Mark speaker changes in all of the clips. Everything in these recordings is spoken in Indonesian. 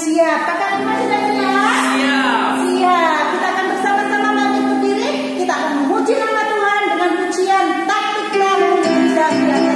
Speaker 1: siap. Kakak Bima sudah siap?
Speaker 2: Siap.
Speaker 1: Siap. Kita akan bersama-sama bangkit berdiri. Kita akan memuji nama Tuhan dengan pujian taktiklah Indonesia biasa.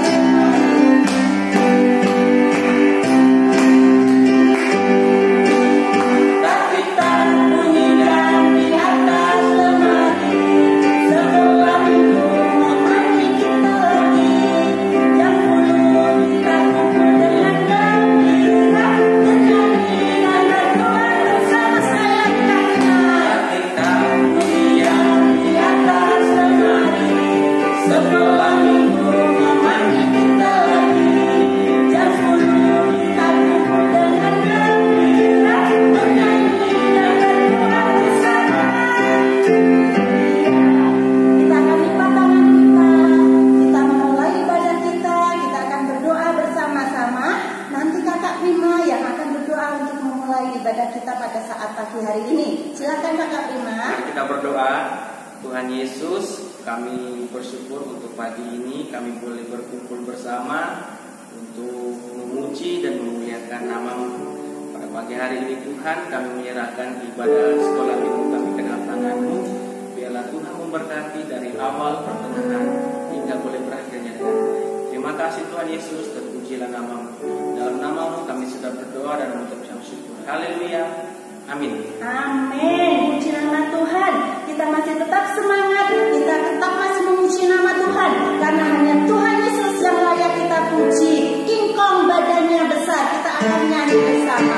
Speaker 1: Ibadah kita pada saat pagi hari ini. Silakan Kakak Prima.
Speaker 2: Kita berdoa. Tuhan Yesus, kami bersyukur untuk pagi ini kami boleh berkumpul bersama untuk memuji dan memuliakan nama-Mu. Pada pagi hari ini Tuhan, kami menyerahkan ibadah sekolah minggu kami ke dalam tangan-Mu. Biarlah Tuhan memberkati dari awal pertengahan hingga boleh berakhirnya dengan baik. Terima kasih Tuhan Yesus, terpujilah nama-Mu. Dalam nama-Mu kami sudah berdoa dan mengucapkan syukur. Haleluya. Amin.
Speaker 1: Amin. Puji nama Tuhan. Kita masih tetap semangat. Kita tetap masih memuji nama Tuhan. Karena hanya Tuhan Yesus yang layak kita puji. Ingkong badannya besar. Kita akan nyanyi bersama.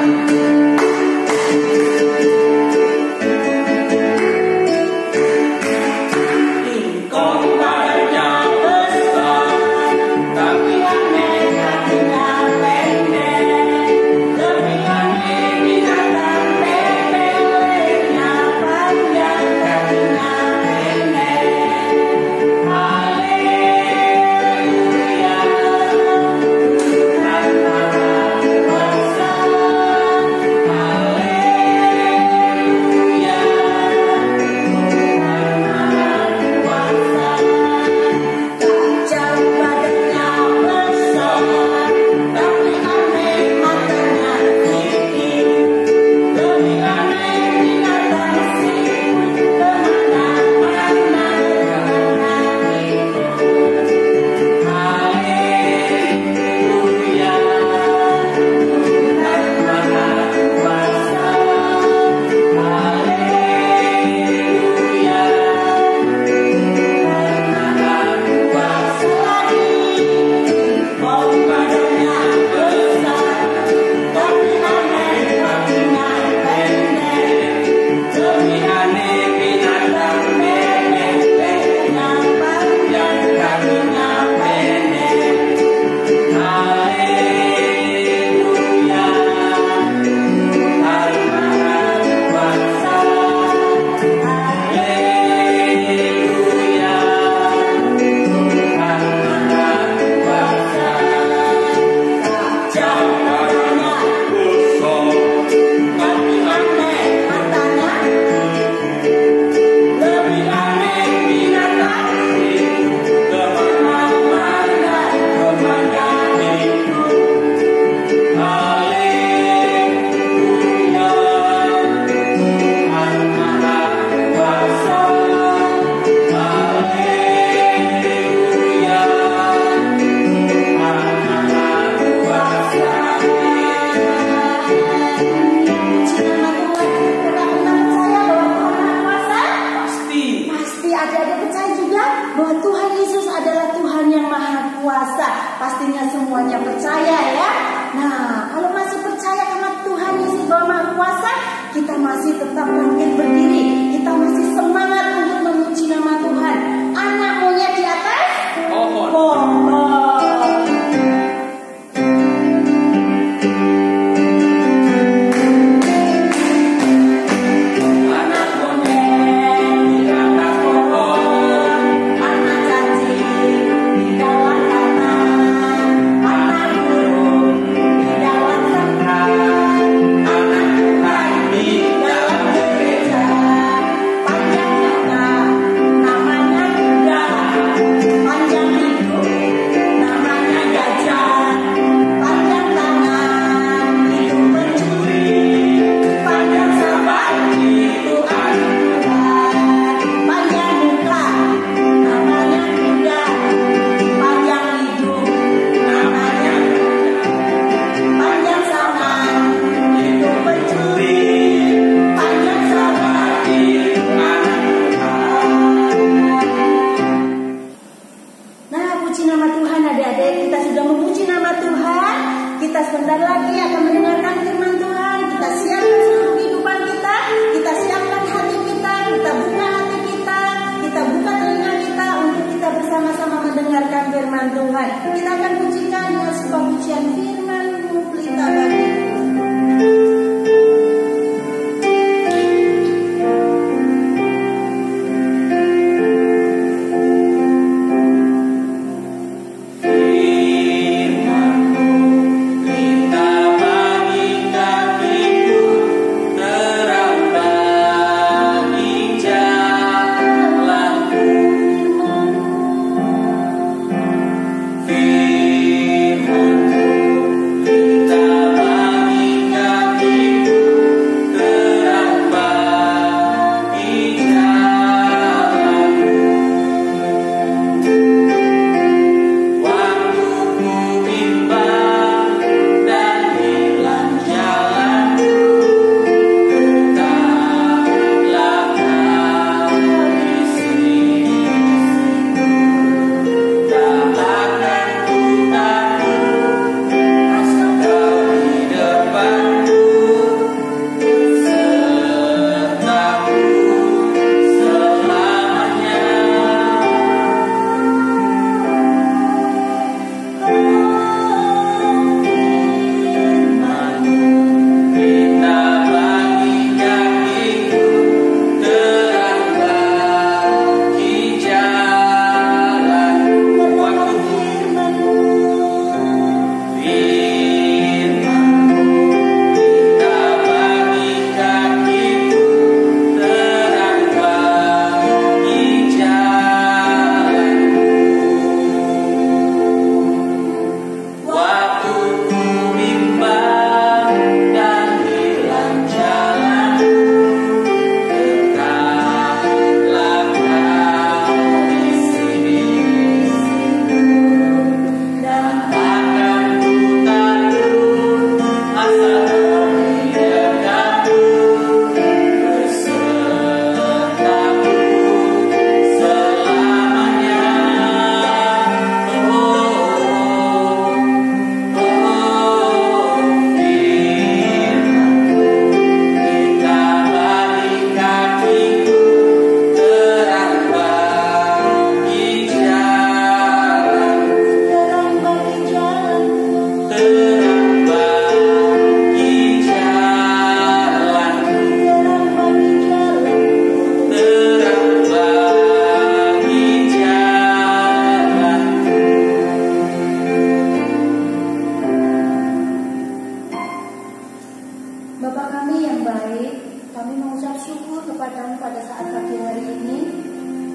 Speaker 1: kepadamu pada saat pagi hari ini.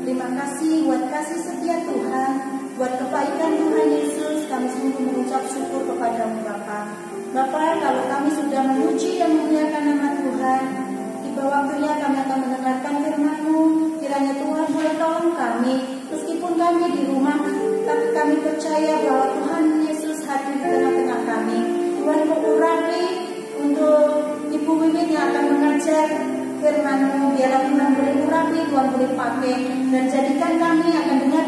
Speaker 1: Terima kasih buat kasih setia Tuhan, buat kebaikan Tuhan Yesus. Kami sungguh mengucap syukur kepadamu Bapa. Bapa, kalau kami sudah memuji dan memuliakan nama Tuhan, tiba waktunya kami akan mendengarkan firman-Mu. Kiranya Tuhan boleh tolong kami, meskipun kami di rumah, tapi kami percaya bahwa Tuhan Yesus hadir di tengah-tengah kami. Tuhan berurapi untuk Ibu Wiwit yang akan mengajar firman-Mu. Biarlah Tuhan boleh urapi, Tuhan boleh pakai, dan jadikan kami akan dengar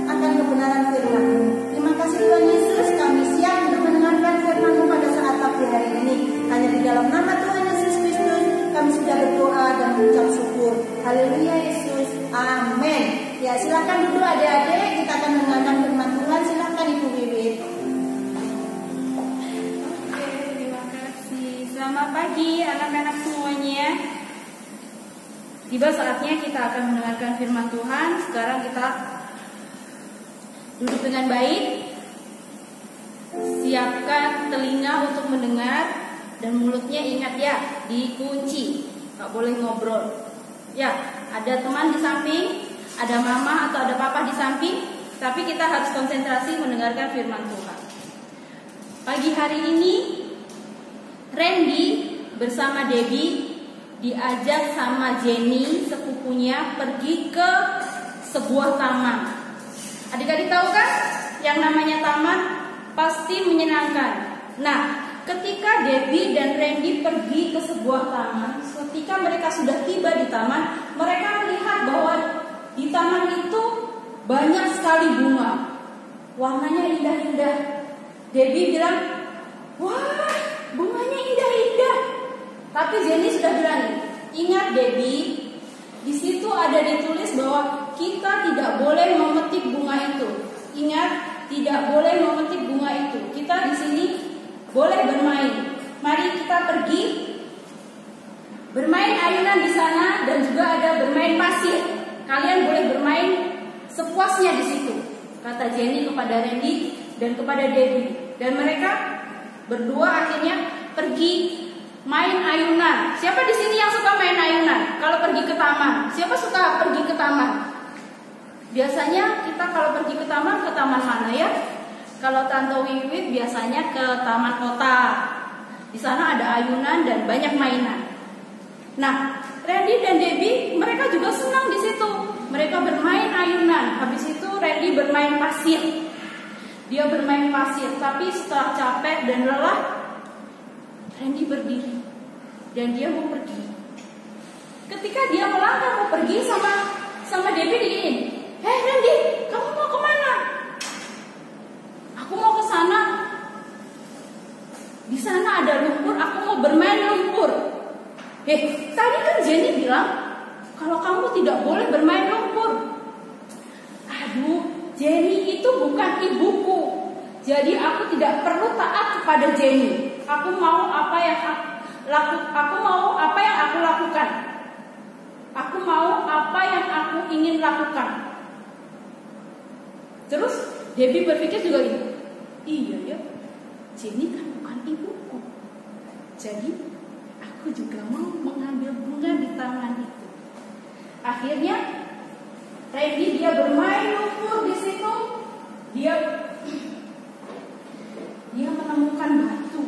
Speaker 1: akan kebenaran firman-Mu. Terima kasih Tuhan Yesus, kami siap untuk mendengarkan firman-Mu pada saat pagi hari ini. Hanya di dalam nama Tuhan Yesus Kristus kami sudah berdoa dan mengucap syukur. Haleluya Yesus, amin. Ya, silakan duduk adik-adik, kita akan mendengarkan firman Tuhan. Silakan Ibu Wiwit.
Speaker 3: Oke, terima kasih. Selamat pagi anak-anak semuanya. Tiba saatnya kita akan mendengarkan firman Tuhan. Sekarang kita duduk dengan baik. Siapkan telinga untuk mendengar, dan mulutnya ingat ya, dikunci. Gak boleh ngobrol. Ya, ada teman di samping, ada mama atau ada papa di samping, tapi kita harus konsentrasi mendengarkan firman Tuhan. Pagi hari ini Randy bersama Debbie diajak sama Jenny sepupunya pergi ke sebuah taman. Adik-adik tahu kan yang namanya taman pasti menyenangkan. Nah, ketika Debbie dan Randy pergi ke sebuah taman, ketika mereka sudah tiba di taman, mereka melihat bahwa di taman itu banyak sekali bunga. Warnanya indah-indah. Debbie bilang, wah, bunganya indah-indah. Tapi Jenny sudah bilang, ingat Debbie, di situ ada ditulis bahwa kita tidak boleh memetik bunga itu. Ingat, tidak boleh memetik bunga itu. Kita di sini boleh bermain. Mari kita pergi bermain ayunan di sana, dan juga ada bermain pasir. Kalian boleh bermain sepuasnya di situ, kata Jenny kepada Randy dan kepada Debbie. Dan mereka berdua akhirnya pergi main ayunan. Siapa di sini yang suka main ayunan? Kalau pergi ke taman, siapa suka pergi ke taman? Biasanya kita kalau pergi ke taman mana ya? Kalau Tante Wiwit biasanya ke taman kota. Di sana ada ayunan dan banyak mainan. Nah, Randy dan Debbie mereka juga senang di situ. Mereka bermain ayunan. Habis itu Randy bermain pasir. Dia bermain pasir, tapi setelah capek dan lelah, Randy berdiri dan dia mau pergi. Ketika dia melangkah mau pergi, sama Debbie diginiin, "Hei Randy, kamu mau kemana?" "Aku mau ke sana. Di sana ada lumpur, aku mau bermain lumpur." Tadi kan Jenny bilang kalau kamu tidak boleh bermain lumpur. Aduh, Jenny itu bukan ibuku, jadi aku tidak perlu taat kepada Jenny. Aku mau apa yang aku lakukan. Aku mau apa yang aku ingin lakukan. Terus Debbie berpikir juga ini, iya ya, Jenny kan bukan ibuku, jadi aku juga mau mengambil bunga di taman itu. Akhirnya Randy dia bermain lumpur di situ. Dia menemukan batu.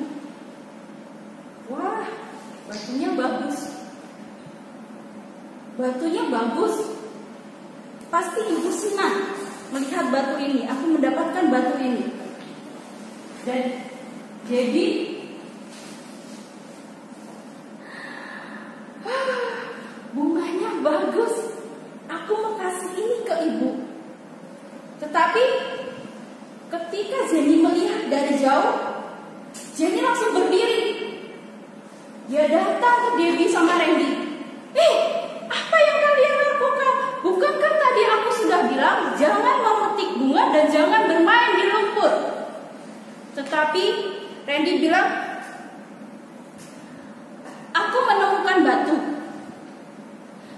Speaker 3: Wah, batunya bagus. Batunya bagus. Pasti ibu senang melihat batu ini. Aku mendapatkan batu ini. Dan jadi bunganya bagus. Aku mau kasih ini ke ibu. Tetapi ketika Jenny melihat dari jauh, Jenny langsung berdiri. Dia datang ke Debbie sama Randy. Apa yang kalian lakukan? Bukankah tadi aku sudah bilang jangan memetik bunga dan jangan bermain di lumpur? Tetapi Randy bilang, aku menemukan batu,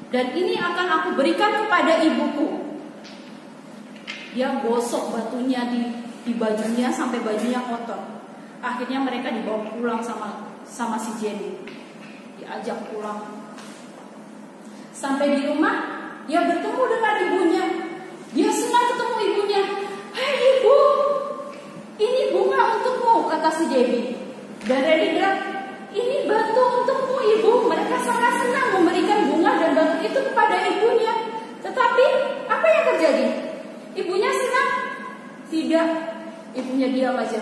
Speaker 3: dan ini akan aku berikan kepada ibuku. Dia gosok batunya di bajunya sampai bajunya kotor. Akhirnya mereka dibawa pulang sama si Jenny. Diajak pulang. Sampai di rumah, dia bertemu dengan ibunya. Dia senang ketemu ibunya. "Hei ibu, ini bunga untukmu," kata si Debbie. Dan Randy bilang, "Ini batu untukmu ibu." Mereka sangat senang memberikan bunga dan batu itu kepada ibunya. Tetapi apa yang terjadi? Ibunya senang? Tidak. Ibunya diam aja.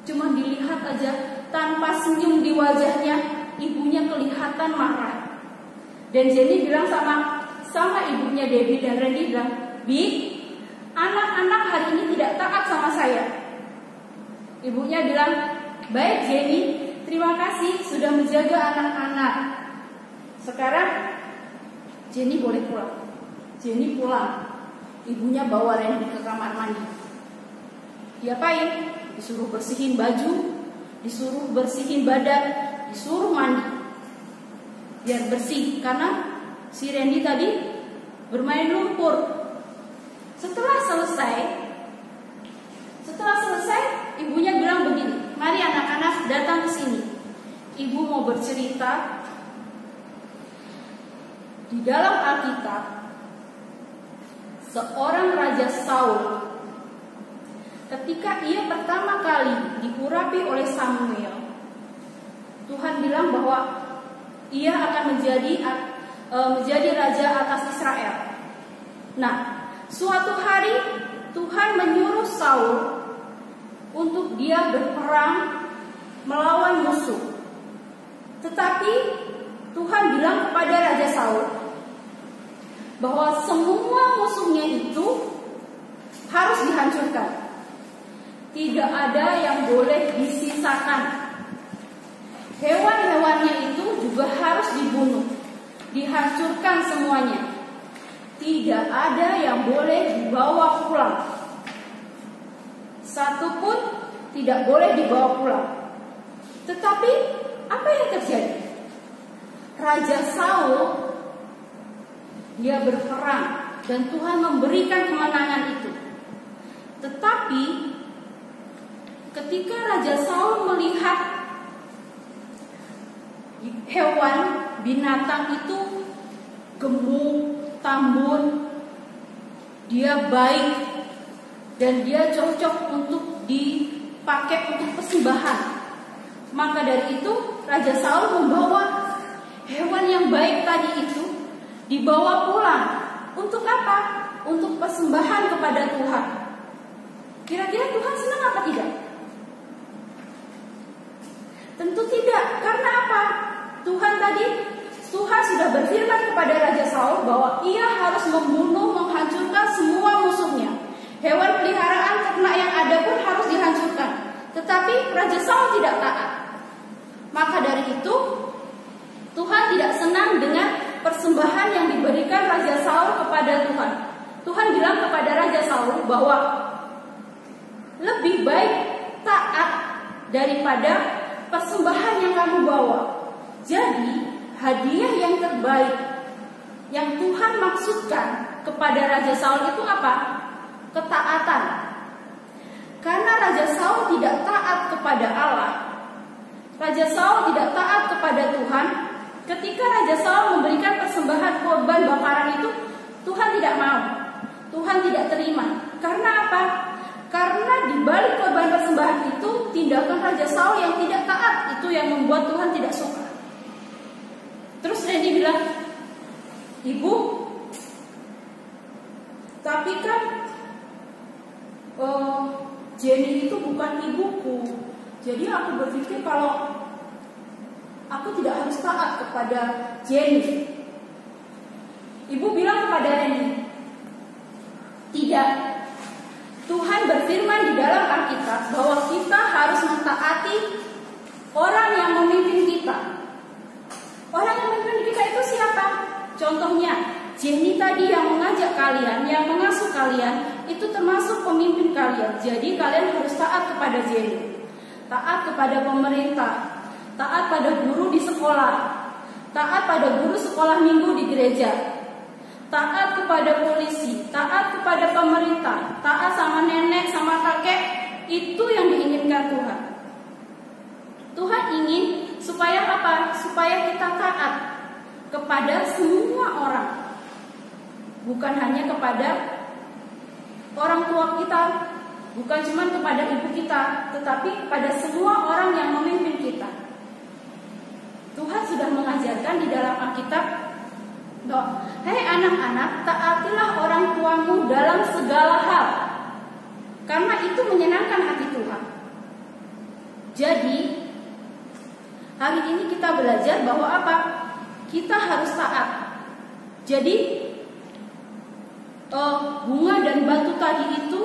Speaker 3: Cuma dilihat aja, tanpa senyum di wajahnya, ibunya kelihatan marah. Dan Jenny bilang sama ibunya Debbie dan Randy bilang, "Bi, anak-anak hari ini tidak taat sama saya." Ibunya bilang, "Baik Jenny, terima kasih sudah menjaga anak-anak. Sekarang Jenny boleh pulang." Jenny pulang. Ibunya bawa Randy ke kamar mandi. Diapain? Disuruh bersihin baju, disuruh bersihin badan, disuruh mandi. Biar bersih, karena si Randy tadi bermain lumpur. Setelah selesai, ibunya bilang begini, "Mari anak-anak datang ke sini. Ibu mau bercerita." Di dalam Alkitab, seorang Raja Saul, ketika ia pertama kali diurapi oleh Samuel, Tuhan bilang bahwa ia akan menjadi raja atas Israel. Nah, suatu hari Tuhan menyuruh Saul untuk dia berperang melawan musuh. Tetapi Tuhan bilang kepada Raja Saul bahwa semua musuhnya itu harus dihancurkan. Tidak ada yang boleh disisakan. Hewan-hewannya itu juga harus dibunuh, dihancurkan semuanya. Tidak ada yang boleh dibawa pulang. Satu pun tidak boleh dibawa pulang. Tetapi apa yang terjadi? Raja Saul, dia berperang dan Tuhan memberikan kemenangan itu. Tetapi ketika Raja Saul melihat hewan, binatang itu gemuk, tambun, dia baik dan dia cocok untuk dipakai untuk persembahan. Maka dari itu Raja Saul membawa hewan yang baik tadi itu, dibawa pulang. Untuk apa? Untuk persembahan kepada Tuhan. Kira-kira Tuhan senang apa tidak? Tentu tidak. Karena apa? Tuhan sudah berfirman kepada Raja Saul bahwa ia harus membunuh, menghancurkan semua musuhnya. Hewan peliharaan ternak yang ada pun harus dihancurkan. Tetapi Raja Saul tidak taat. Maka dari itu Tuhan tidak senang dengan persembahan yang diberikan Raja Saul kepada Tuhan. Tuhan bilang kepada Raja Saul bahwa lebih baik taat daripada persembahan yang kamu bawa. Jadi hadiah yang terbaik yang Tuhan maksudkan kepada Raja Saul itu apa? Ketaatan. Karena Raja Saul tidak taat kepada Allah, Raja Saul tidak taat kepada Tuhan. Ketika Raja Saul memberikan persembahan korban bakaran itu, Tuhan tidak mau, Tuhan tidak terima. Karena apa? Karena di balik korban persembahan itu tindakan Raja Saul yang tidak taat, itu yang membuat Tuhan tidak suka. Terus Randy bilang, "Ibu, tapi kan Jenny itu bukan ibuku. Jadi aku berpikir kalau aku tidak harus taat kepada Jenny." Ibu bilang kepada Randy, "Tidak. Tuhan berfirman di dalam Alkitab bahwa kita harus mentaati orang yang memimpin kita." Orang yang memimpin kita itu siapa? Contohnya, Jenny tadi yang mengajak kalian, yang mengasuh kalian, itu termasuk pemimpin kalian. Jadi kalian harus taat kepada Jenny, taat kepada pemerintah, taat pada guru di sekolah, taat pada guru sekolah minggu di gereja, taat kepada polisi, taat kepada pemerintah, taat sama nenek, sama kakek. Itu yang diinginkan Tuhan. Tuhan ingin supaya apa? Supaya kita taat. kepada semua orang. Bukan hanya kepada orang tua kita, bukan cuma kepada ibu kita, tetapi pada semua orang yang memimpin kita. Tuhan sudah mengajarkan di dalam Alkitab, "Hei anak-anak, taatilah orang tuamu dalam segala hal, karena itu menyenangkan hati Tuhan." Jadi, hari ini kita belajar bahwa apa? Kita harus taat. Jadi, bunga dan batu tadi itu,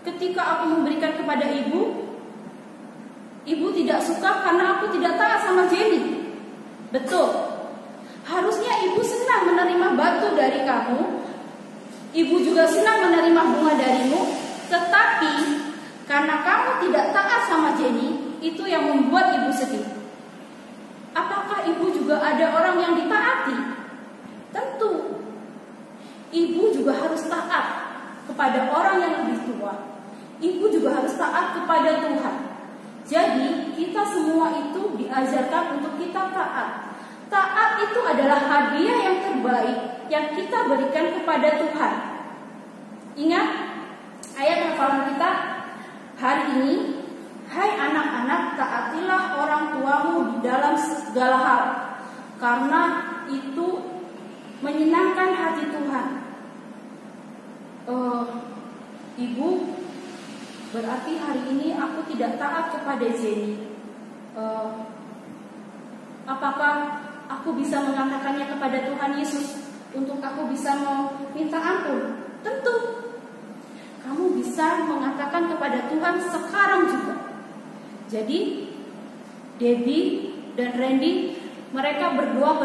Speaker 3: ketika aku memberikan kepada ibu tidak suka karena aku tidak taat sama Jenny. Betul. Harusnya ibu senang menerima batu dari kamu, ibu juga senang menerima bunga darimu, tetapi karena kamu tidak taat sama Jenny, itu yang membuat ibu sedih. Apakah ibu juga ada orang yang ditaati? Tentu. Ibu juga harus taat kepada orang yang lebih tua. Ibu juga harus taat kepada Tuhan. Jadi kita semua itu diajarkan untuk kita taat. Taat itu adalah hadiah yang terbaik yang kita berikan kepada Tuhan. Ingat ayat hafalan kita hari ini, "Hai anak-anak, taatilah orang tuamu di dalam segala hal, karena itu menyenangkan hati Tuhan." Ibu, berarti hari ini aku tidak taat kepada Jenny. Apakah aku bisa mengatakannya kepada Tuhan Yesus untuk aku bisa meminta ampun? Tentu. Kamu bisa mengatakan kepada Tuhan sekarang juga. Jadi Debbie dan Randy, mereka berdoa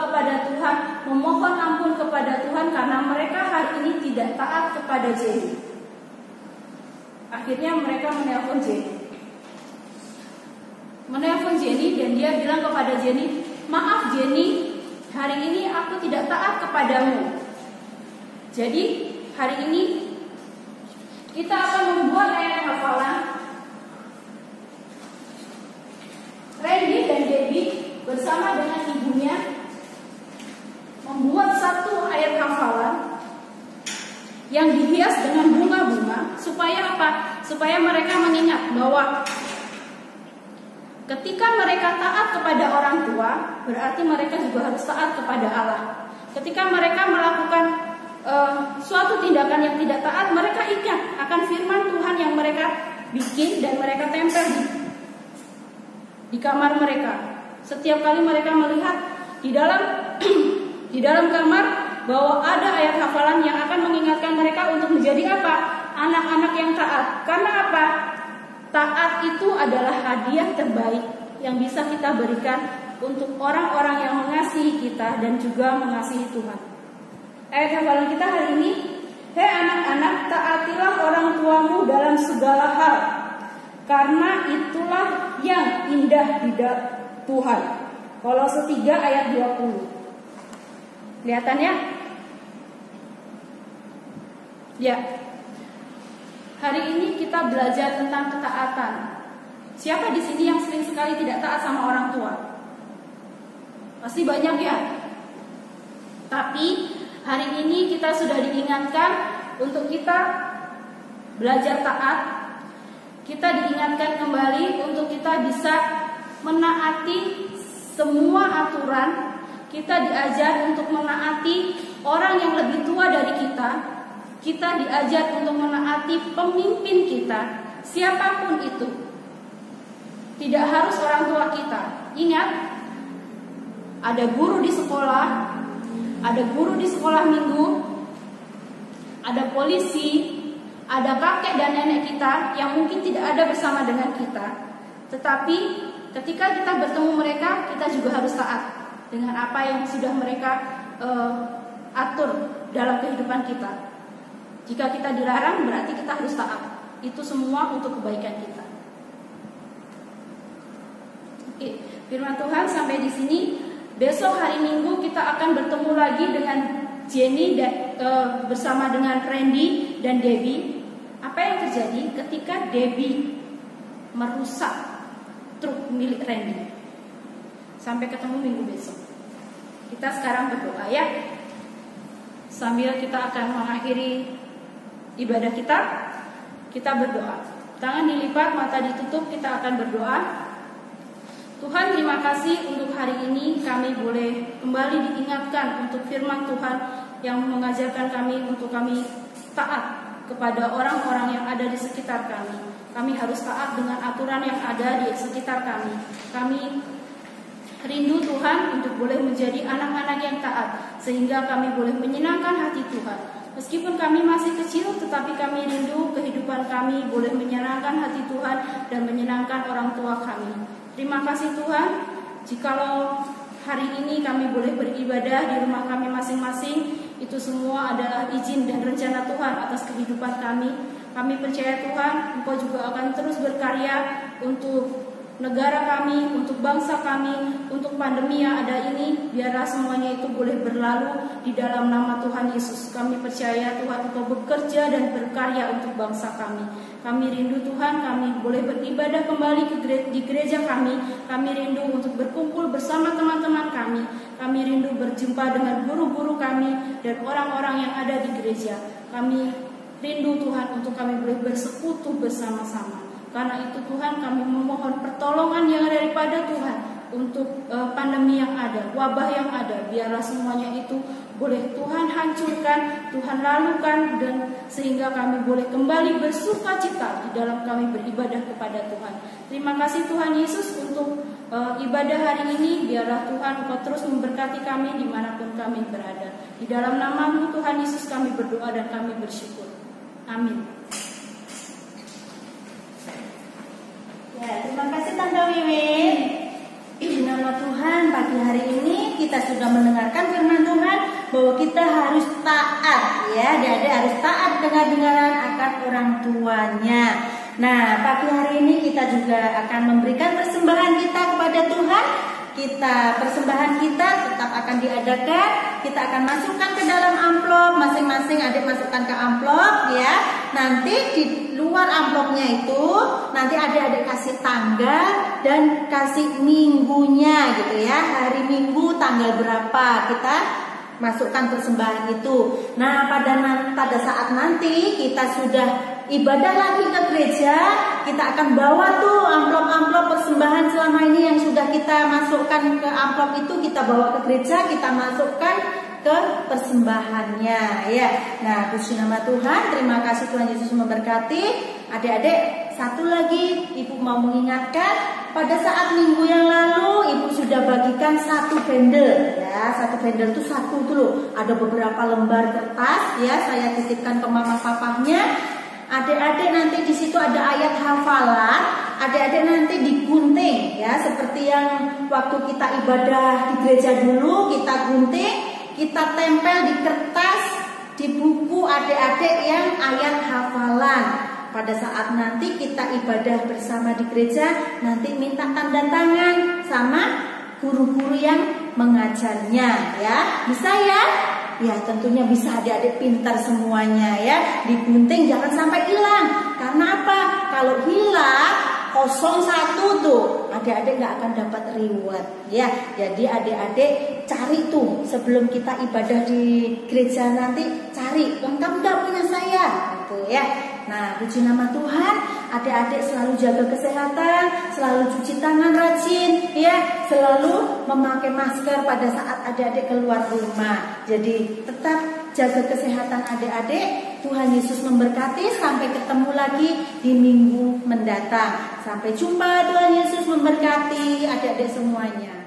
Speaker 3: kepada Tuhan, memohon ampun kepada Tuhan karena mereka hari ini tidak taat kepada Jenny. Akhirnya mereka menelpon Jenny dan dia bilang kepada Jenny, "Maaf Jenny, hari ini aku tidak taat kepadamu." Jadi hari ini kita akan membuat ayat hafalan. Randy dan Debbie bersama dengan ibunya membuat satu ayat hafalan yang dihias dengan bunga-bunga. Supaya apa? Supaya mereka mengingat bahwa ketika mereka taat kepada orang tua, berarti mereka juga harus taat kepada Allah. Ketika mereka melakukan suatu tindakan yang tidak taat, mereka ingat akan firman Tuhan yang mereka bikin dan mereka tempel di kamar mereka. Setiap kali mereka melihat di dalam kamar bahwa ada ayat hafalan yang akan mengingatkan mereka untuk menjadi apa? Anak-anak yang taat. Karena apa? Taat itu adalah hadiah terbaik yang bisa kita berikan untuk orang-orang yang mengasihi kita dan juga mengasihi Tuhan. Ayat hafalan kita hari ini, "Hei anak-anak, taatilah orang tuamu dalam segala hal, karena itulah yang indah di Tuhan." Kolose 3 ayat 20. Kelihatan ya? Ya. Hari ini kita belajar tentang ketaatan. Siapa di sini yang sering sekali tidak taat sama orang tua? Pasti banyak ya. Tapi hari ini kita sudah diingatkan untuk kita belajar taat. Kita diingatkan kembali untuk kita bisa menaati semua aturan. Kita diajar untuk menaati orang yang lebih tua dari kita. Kita diajar untuk menaati pemimpin kita, siapapun itu. Tidak harus orang tua kita. Ingat, ada guru di sekolah, ada guru di sekolah minggu, ada polisi, ada kakek dan nenek kita yang mungkin tidak ada bersama dengan kita. Tetapi ketika kita bertemu mereka, kita juga harus taat dengan apa yang sudah mereka atur dalam kehidupan kita. Jika kita dilarang, berarti kita harus taat. Itu semua untuk kebaikan kita. Oke, firman Tuhan sampai di sini. Besok hari Minggu kita akan bertemu lagi dengan Jenny dan bersama dengan Randy dan Debbie. Apa yang terjadi ketika Debbie merusak truk milik Randy? Sampai ketemu minggu besok. Kita sekarang berdoa ya. Sambil kita akan mengakhiri ibadah kita berdoa. Tangan dilipat, mata ditutup, kita akan berdoa. Tuhan, terima kasih untuk hari ini kami boleh kembali diingatkan untuk firman Tuhan yang mengajarkan kami untuk kami taat kepada orang-orang yang ada di sekitar kami. Kami harus taat dengan aturan yang ada di sekitar kami. Kami rindu Tuhan untuk boleh menjadi anak-anak yang taat, sehingga kami boleh menyenangkan hati Tuhan. Meskipun kami masih kecil, tetapi kami rindu kehidupan kami boleh menyenangkan hati Tuhan dan menyenangkan orang tua kami. Terima kasih Tuhan, jikalau hari ini kami boleh beribadah di rumah kami masing-masing, itu semua adalah izin dan rencana Tuhan atas kehidupan kami. Kami percaya Tuhan, Engkau juga akan terus berkarya untuk negara kami, untuk bangsa kami, untuk pandemi yang ada ini. Biarlah semuanya itu boleh berlalu di dalam nama Tuhan Yesus. Kami percaya Tuhan Engkau bekerja dan berkarya untuk bangsa kami. Kami rindu Tuhan, kami boleh beribadah kembali di gereja kami. Kami rindu untuk berkumpul bersama teman-teman kami. Kami rindu berjumpa dengan guru-guru kami dan orang-orang yang ada di gereja. Kami rindu Tuhan untuk kami boleh bersekutu bersama-sama. Karena itu Tuhan, kami memohon pertolongan yang daripada Tuhan untuk pandemi yang ada, wabah yang ada. Biarlah semuanya itu boleh Tuhan hancurkan, Tuhan lalukan, dan sehingga kami boleh kembali bersuka cita di dalam kami beribadah kepada Tuhan. Terima kasih Tuhan Yesus untuk ibadah hari ini. Biarlah Tuhan Engkau terus memberkati kami dimanapun kami berada. Di dalam nama-Mu Tuhan Yesus kami berdoa dan kami bersyukur. Amin.
Speaker 1: Ya, terima kasih Tante Wiwin. Di nama Tuhan, pagi hari ini kita sudah mendengarkan firman Tuhan bahwa kita harus taat, ya, adik-adik harus taat dengar-dengaran akan orang tuanya. Nah, pagi hari ini kita juga akan memberikan persembahan kita kepada Tuhan. Persembahan kita tetap akan diadakan. Kita akan masukkan ke dalam amplop, masing-masing adik masukkan ke amplop, ya. Nanti di luar amplopnya itu nanti adik-adik kasih tanggal dan kasih minggunya gitu ya. Hari Minggu tanggal berapa kita masukkan persembahan itu. Nah, pada saat nanti kita sudah ibadah lagi ke gereja, kita akan bawa tuh amplop-amplop persembahan selama ini yang sudah kita masukkan ke amplop itu, kita bawa ke gereja, kita masukkan ke persembahannya, ya. Nah, puji nama Tuhan, terima kasih Tuhan Yesus memberkati. Adik-adik, satu lagi Ibu mau mengingatkan, pada saat minggu yang lalu Ibu sudah bagikan satu bundle, ya. Satu bundle itu satu dulu, ada beberapa lembar kertas, ya. Saya titipkan ke mama papahnya. Adik-adik nanti di situ ada ayat hafalan. Adik-adik nanti digunting, ya, seperti yang waktu kita ibadah di gereja dulu, kita gunting, kita tempel di kertas, di buku adik-adik yang ayat hafalan. Pada saat nanti kita ibadah bersama di gereja, nanti minta tanda tangan sama guru-guru yang mengajarnya, ya. Bisa ya? Ya, tentunya bisa, adik-adik pintar semuanya, ya. Digunting jangan sampai hilang. Karena apa? Kalau hilang 01 tuh, adik-adik nggak akan dapat reward, ya. Jadi adik-adik cari tuh sebelum kita ibadah di gereja nanti, cari lengkap nggak punya saya, gitu ya. Nah, puji nama Tuhan, adik-adik selalu jaga kesehatan, selalu cuci tangan rajin, ya, selalu memakai masker pada saat adik-adik keluar rumah. Jadi tetap jaga kesehatan adik-adik. Tuhan Yesus memberkati. Sampai ketemu lagi di minggu mendatang. Sampai jumpa. Tuhan Yesus memberkati adik-adik semuanya.